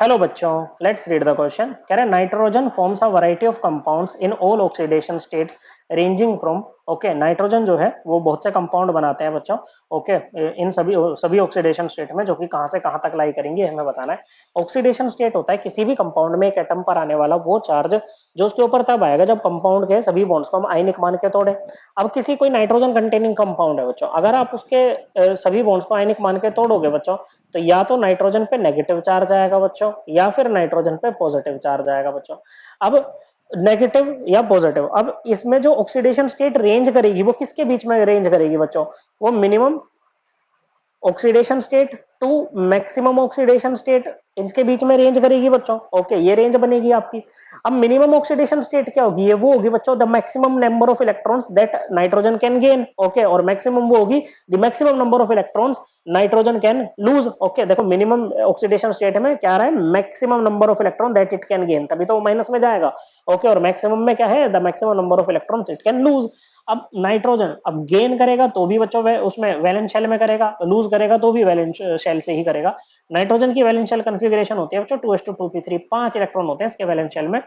Hello बच्चों, let's read the question. कह रहे nitrogen forms a variety of compounds in all oxidation states ranging from. Okay, nitrogen जो है वो बहुत से कंपाउंड बनाते हैं बच्चों। ओके, इन सभी ऑक्सीडेशन स्टेट में, जो कि कहां से कहां तक लाई करेंगे हमें बताना है। ऑक्सीडेशन स्टेट होता है किसी भी कंपाउंड में एक एटम पर आने वाला वो चार्ज जो उसके ऊपर तब आएगा जब कंपाउंड के सभी बॉन्ड्स को हम आयनिक मान के तोड़े। अब किसी कोई नाइट्रोजन कंटेनिंग कंपाउंड है बच्चों, अगर आप उसके सभी बॉन्ड्स को आयनिक मान के तोड़ोगे बच्चों, तो या तो नाइट्रोजन पे नेगेटिव चार्ज आएगा बच्चों, या फिर नाइट्रोजन पे पॉजिटिव चार्ज आएगा बच्चों। अब नेगेटिव या पॉजिटिव, अब इसमें जो ऑक्सीडेशन स्टेट रेंज करेगी वो किसके बीच में रेंज करेगी बच्चों? वो minimum oxidation state to maximum oxidation state, इनके बीच में रेंज करेगी बच्चों। ओके, ये रेंज बनेगी आपकी। अब मिनिमम ऑक्सीडेशन स्टेट क्या होगी? ये वो होगी बच्चों the maximum number of electrons that nitrogen can gain. Okay, और मैक्सिमम वो होगी the maximum number of electrons nitrogen can lose. Okay, देखो मिनिमम ऑक्सीडेशन स्टेट में क्या आ रहा है? Maximum number of electron that it can gain, तभी तो वो माइनस में जाएगा। ओके, और मैक्सिमम में क्या है? The maximum number of electrons it can lose. अब नाइट्रोजन अब गेन करेगा तो भी बच्चों उसमें वैलेंस शेल में करेगा, लूज करेगा तो भी वैलेंस शेल से ही करेगा। नाइट्रोजन की वैलेंस शेल कॉन्फ़िगरेशन होती है बच्चों 2s2p3, 5 इलेक्ट्रॉन होते हैं इसके वैलेंस शेल में।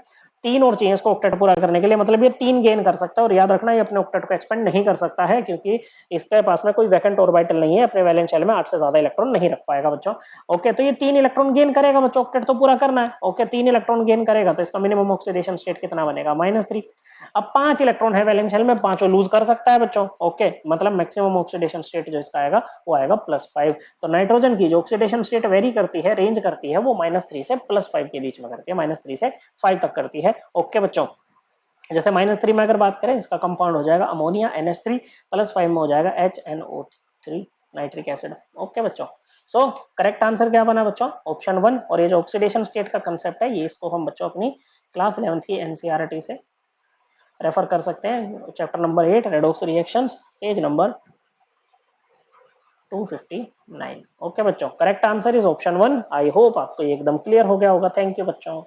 तीन और चाहिए इसको ऑक्टेट पूरा करने के लिए, मतलब ये तीन गेन कर सकता है। और याद रखना ये अपने ऑक्टेट को एक्सपेंड नहीं कर सकता है, क्योंकि इसके पास में कोई वैकेंट ऑर्बिटल नहीं है, अपने वैलेंस शेल में 8 से ज्यादा इलेक्ट्रॉन नहीं रख पाएगा बच्चों। ओके, तो ये 3 इलेक्ट्रॉन गेन करेगा बच्चों, ऑक्टेट तो पूरा करना है। ओके, 3 इलेक्ट्रॉन गेन करेगा तो इसका मिनिमम ऑक्सीडेशन स्टेट कितना बनेगा? -3। अब 5 इलेक्ट्रॉन है वैलेंस शेल में, पांचों लूज कर सकता है बच्चों। ओके, मतलब मैक्सिमम ऑक्सीडेशन स्टेट जो इसका आएगा वो आएगा +5। तो नाइट्रोजन की जो ऑक्सीडेशन स्टेट वेरी करती है, रेंज करती है, वो -3 से +5 के बीच में करती है, -3 से 5 तक करती है। ओके बच्चों, जैसे -3 में अगर बात करें, इसका कंपाउंड हो जाएगा अमोनिया NH3, +5 में हो जाएगा HNO3 नाइट्रिक एसिड। ओके बच्चों, सो करेक्ट आंसर क्या बना बच्चों? ऑप्शन 1। और ये जो ऑक्सीडेशन स्टेट का कंसेप्ट है, ये इसको हम बच्चों अपनी क्लास 11th की NCERT से रेफर कर सकते हैं। Chapter number 8 redox reactions, page number 259। Okay बच्चों, correct answer is option 1। I hope आपको ये एकदम क्लियर हो गया होगा। थैंक यू बच्चों।